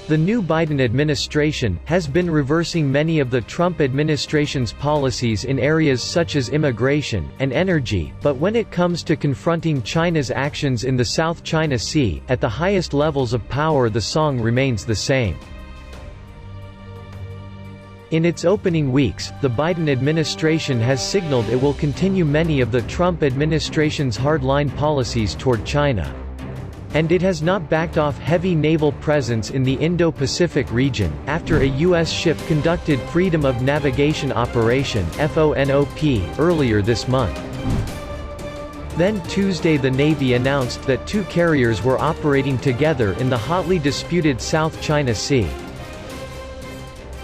The new Biden administration has been reversing many of the Trump administration's policies in areas such as immigration and energy, but when it comes to confronting China's actions in the South China Sea, at the highest levels of power the song remains the same. In its opening weeks, the Biden administration has signaled it will continue many of the Trump administration's hardline policies toward China. And it has not backed off heavy naval presence in the Indo-Pacific region, after a U.S. ship conducted Freedom of Navigation Operation (FONOP) earlier this month. Then Tuesday the Navy announced that two carriers were operating together in the hotly disputed South China Sea.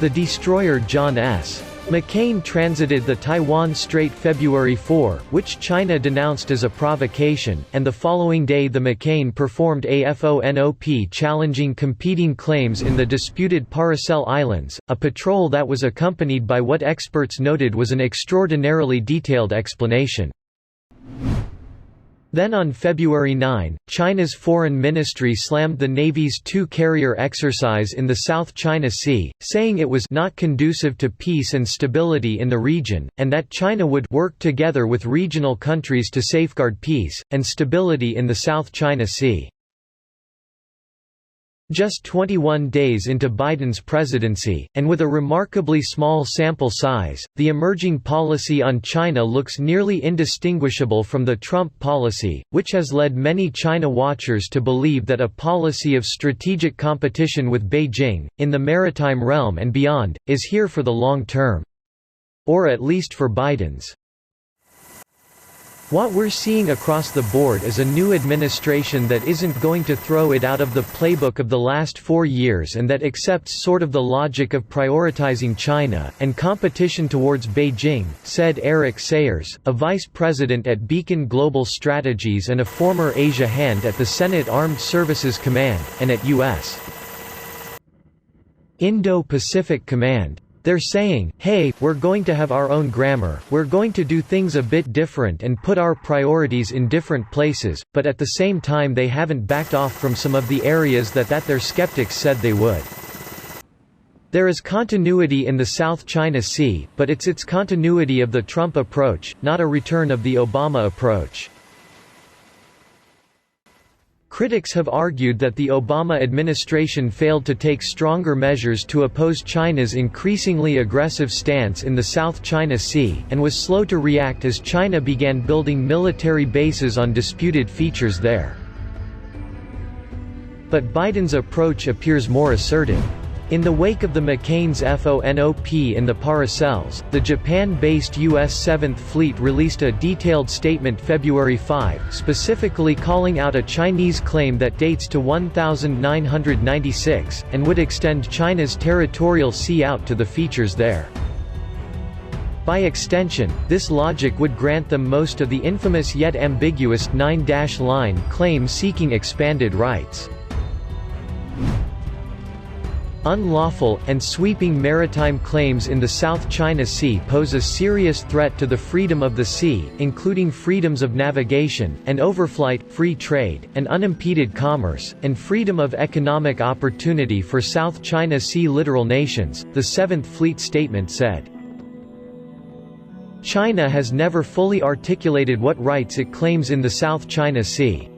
The destroyer John S. McCain transited the Taiwan Strait February 4, which China denounced as a provocation, and the following day the McCain performed a FONOP challenging competing claims in the disputed Paracel Islands, a patrol that was accompanied by what experts noted was an extraordinarily detailed explanation. Then on February 9, China's foreign ministry slammed the Navy's two-carrier exercise in the South China Sea, saying it was not conducive to peace and stability in the region, and that China would work together with regional countries to safeguard peace and stability in the South China Sea. Just 21 days into Biden's presidency, and with a remarkably small sample size, the emerging policy on China looks nearly indistinguishable from the Trump policy, which has led many China watchers to believe that a policy of strategic competition with Beijing, in the maritime realm and beyond, is here for the long term. Or at least for Biden's. What we're seeing across the board is a new administration that isn't going to throw it out of the playbook of the last 4 years and that accepts sort of the logic of prioritizing China and competition towards Beijing, said Eric Sayers, a vice president at Beacon Global Strategies and a former Asia hand at the Senate Armed Services Command, and at U.S. Indo-Pacific Command. They're saying, hey, we're going to have our own grammar, we're going to do things a bit different and put our priorities in different places, but at the same time they haven't backed off from some of the areas that their skeptics said they would. There is continuity in the South China Sea, but it's continuity of the Trump approach, not a return of the Obama approach. Critics have argued that the Obama administration failed to take stronger measures to oppose China's increasingly aggressive stance in the South China Sea, and was slow to react as China began building military bases on disputed features there. But Biden's approach appears more assertive. In the wake of the McCain's FONOP in the Paracels, the Japan-based U.S. 7th Fleet released a detailed statement February 5, specifically calling out a Chinese claim that dates to 1996, and would extend China's territorial sea out to the features there. By extension, this logic would grant them most of the infamous yet ambiguous 9-line claim seeking expanded rights. Unlawful, and sweeping maritime claims in the South China Sea pose a serious threat to the freedom of the sea, including freedoms of navigation, and overflight, free trade, and unimpeded commerce, and freedom of economic opportunity for South China Sea littoral nations, the 7th Fleet statement said. China has never fully articulated what rights it claims in the South China Sea.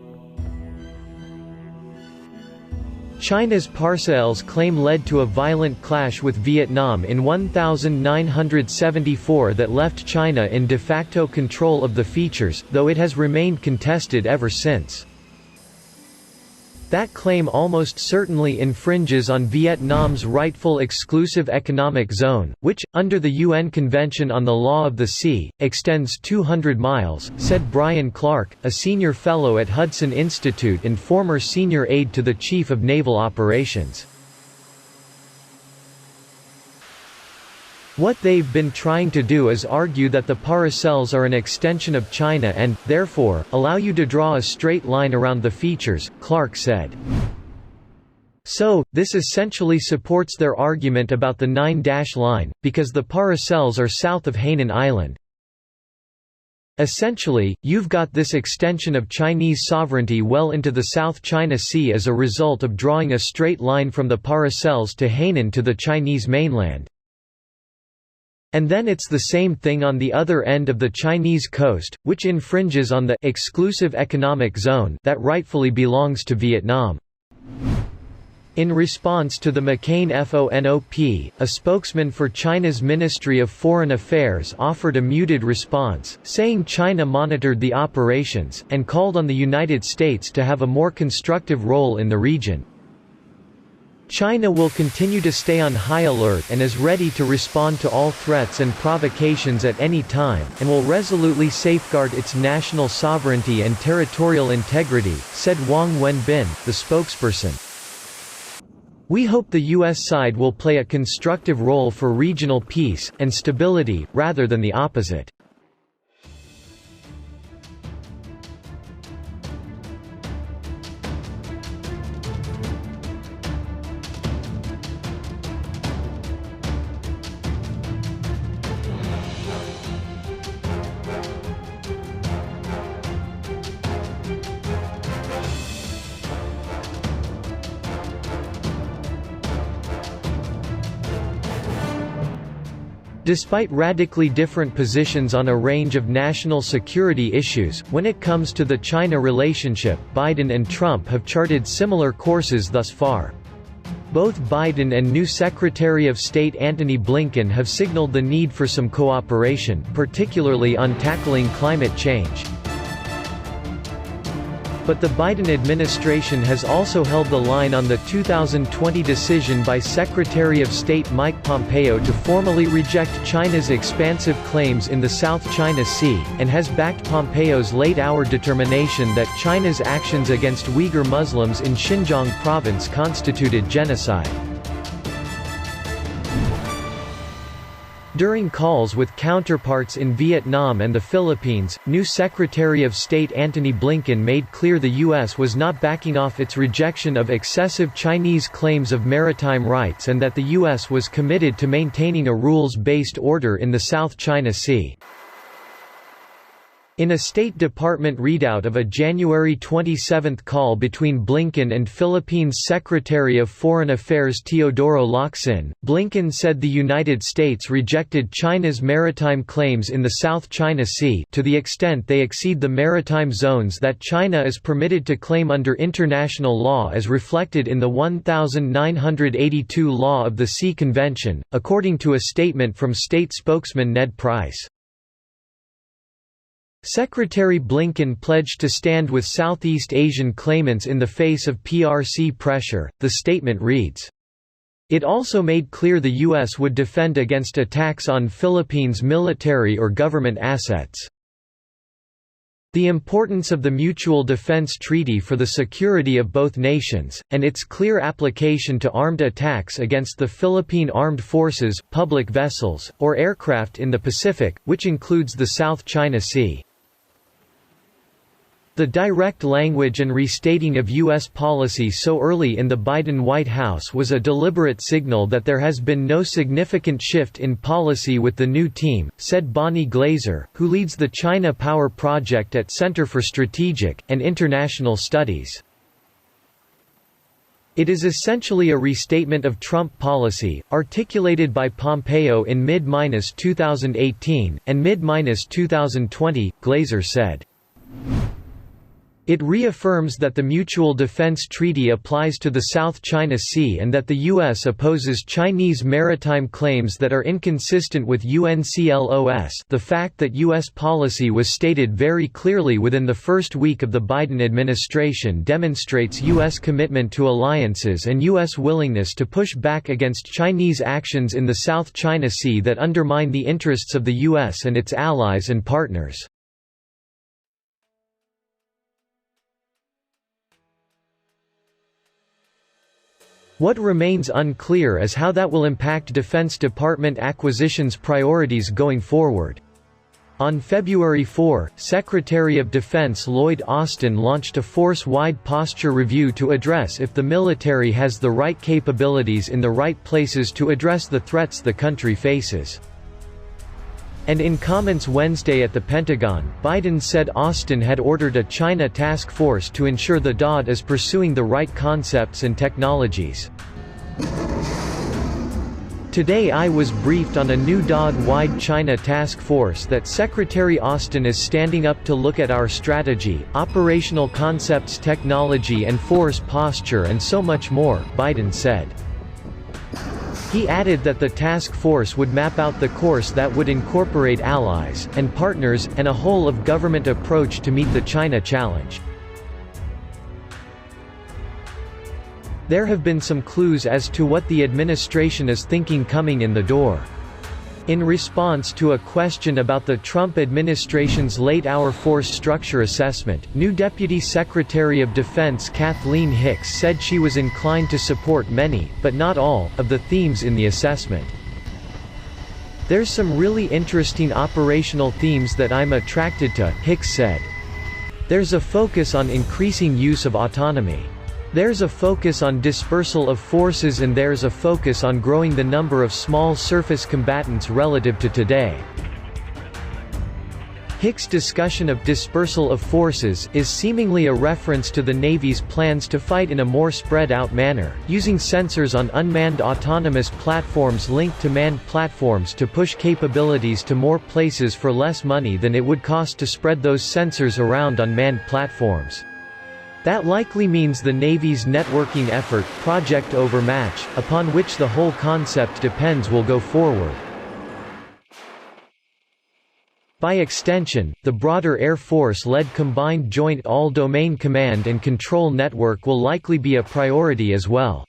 China's Paracels claim led to a violent clash with Vietnam in 1974 that left China in de facto control of the features, though it has remained contested ever since. That claim almost certainly infringes on Vietnam's rightful exclusive economic zone, which, under the UN Convention on the Law of the Sea, extends 200 miles, said Brian Clark, a senior fellow at Hudson Institute and former senior aide to the Chief of Naval Operations. What they've been trying to do is argue that the Paracels are an extension of China and, therefore, allow you to draw a straight line around the features, Clark said. So, this essentially supports their argument about the 9-line, because the Paracels are south of Hainan Island. Essentially, you've got this extension of Chinese sovereignty well into the South China Sea as a result of drawing a straight line from the Paracels to Hainan to the Chinese mainland. And then it's the same thing on the other end of the Chinese coast, which infringes on the exclusive economic zone that rightfully belongs to Vietnam. In response to the McCain FONOP, a spokesman for China's Ministry of Foreign Affairs offered a muted response, saying China monitored the operations, and called on the United States to have a more constructive role in the region. China will continue to stay on high alert and is ready to respond to all threats and provocations at any time, and will resolutely safeguard its national sovereignty and territorial integrity, said Wang Wenbin, the spokesperson. We hope the U.S. side will play a constructive role for regional peace and stability, rather than the opposite. Despite radically different positions on a range of national security issues, when it comes to the China relationship, Biden and Trump have charted similar courses thus far. Both Biden and new Secretary of State Antony Blinken have signaled the need for some cooperation, particularly on tackling climate change. But the Biden administration has also held the line on the 2020 decision by Secretary of State Mike Pompeo to formally reject China's expansive claims in the South China Sea, and has backed Pompeo's late-hour determination that China's actions against Uyghur Muslims in Xinjiang province constituted genocide. During calls with counterparts in Vietnam and the Philippines, new Secretary of State Antony Blinken made clear the U.S. was not backing off its rejection of excessive Chinese claims of maritime rights and that the U.S. was committed to maintaining a rules-based order in the South China Sea. In a State Department readout of a January 27 call between Blinken and Philippines Secretary of Foreign Affairs Teodoro Locsin, Blinken said the United States rejected China's maritime claims in the South China Sea to the extent they exceed the maritime zones that China is permitted to claim under international law as reflected in the 1982 Law of the Sea Convention, according to a statement from state spokesman Ned Price. Secretary Blinken pledged to stand with Southeast Asian claimants in the face of PRC pressure, the statement reads. It also made clear the U.S. would defend against attacks on Philippines' military or government assets. The importance of the Mutual Defense Treaty for the security of both nations, and its clear application to armed attacks against the Philippine Armed Forces, public vessels, or aircraft in the Pacific, which includes the South China Sea. The direct language and restating of U.S. policy so early in the Biden White House was a deliberate signal that there has been no significant shift in policy with the new team, said Bonnie Glaser, who leads the China Power Project at Center for Strategic and International Studies. It is essentially a restatement of Trump policy, articulated by Pompeo in mid-2018, and mid-2020, Glaser said. It reaffirms that the Mutual Defense Treaty applies to the South China Sea and that the U.S. opposes Chinese maritime claims that are inconsistent with UNCLOS. The fact that U.S. policy was stated very clearly within the first week of the Biden administration demonstrates U.S. commitment to alliances and U.S. willingness to push back against Chinese actions in the South China Sea that undermine the interests of the U.S. and its allies and partners. What remains unclear is how that will impact Defense Department acquisitions priorities going forward. On February 4, Secretary of Defense Lloyd Austin launched a force-wide posture review to address if the military has the right capabilities in the right places to address the threats the country faces. And in comments Wednesday at the Pentagon, Biden said Austin had ordered a China task force to ensure the DoD is pursuing the right concepts and technologies. Today I was briefed on a new DoD-wide China task force that Secretary Austin is standing up to look at our strategy, operational concepts, technology and force posture and so much more, Biden said. He added that the task force would map out the course that would incorporate allies, and partners, and a whole-of-government approach to meet the China challenge. There have been some clues as to what the administration is thinking coming in the door. In response to a question about the Trump administration's late-hour force structure assessment, new Deputy Secretary of Defense Kathleen Hicks said she was inclined to support many, but not all, of the themes in the assessment. "There's some really interesting operational themes that I'm attracted to," Hicks said. "There's a focus on increasing use of autonomy. There's a focus on dispersal of forces and there's a focus on growing the number of small surface combatants relative to today." Hicks' discussion of dispersal of forces is seemingly a reference to the Navy's plans to fight in a more spread-out manner, using sensors on unmanned autonomous platforms linked to manned platforms to push capabilities to more places for less money than it would cost to spread those sensors around on manned platforms. That likely means the Navy's networking effort, Project Overmatch, upon which the whole concept depends, will go forward. By extension, the broader Air Force-led Combined Joint All-Domain Command and Control Network will likely be a priority as well.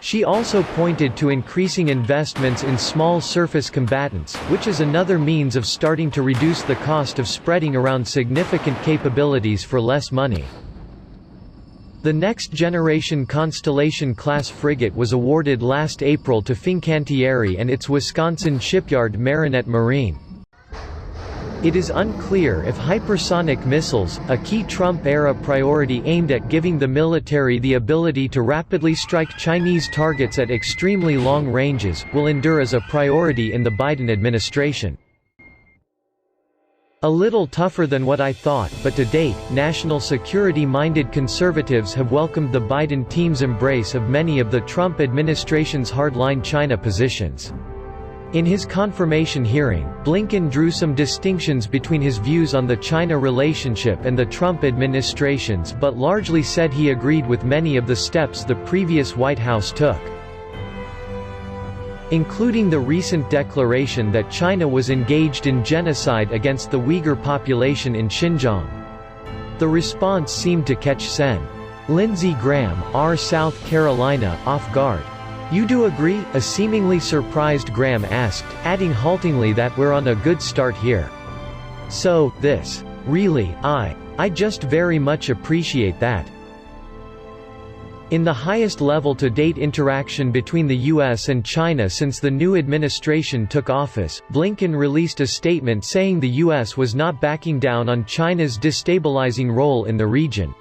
She also pointed to increasing investments in small surface combatants, which is another means of starting to reduce the cost of spreading around significant capabilities for less money. The next-generation Constellation-class frigate was awarded last April to Fincantieri and its Wisconsin shipyard Marinette Marine. It is unclear if hypersonic missiles, a key Trump-era priority aimed at giving the military the ability to rapidly strike Chinese targets at extremely long ranges, will endure as a priority in the Biden administration. "A little tougher than what I thought, but to date, national security-minded conservatives have welcomed the Biden team's embrace of many of the Trump administration's hardline China positions." In his confirmation hearing, Blinken drew some distinctions between his views on the China relationship and the Trump administration's, but largely said he agreed with many of the steps the previous White House took, including the recent declaration that China was engaged in genocide against the Uyghur population in Xinjiang. The response seemed to catch Sen. Lindsey Graham, R. South Carolina, off guard. "You do agree?" a seemingly surprised Graham asked, adding haltingly that we're on a good start here. "So, this. Really, I just very much appreciate that." In the highest level-to-date interaction between the U.S. and China since the new administration took office, Blinken released a statement saying the U.S. was not backing down on China's destabilizing role in the region.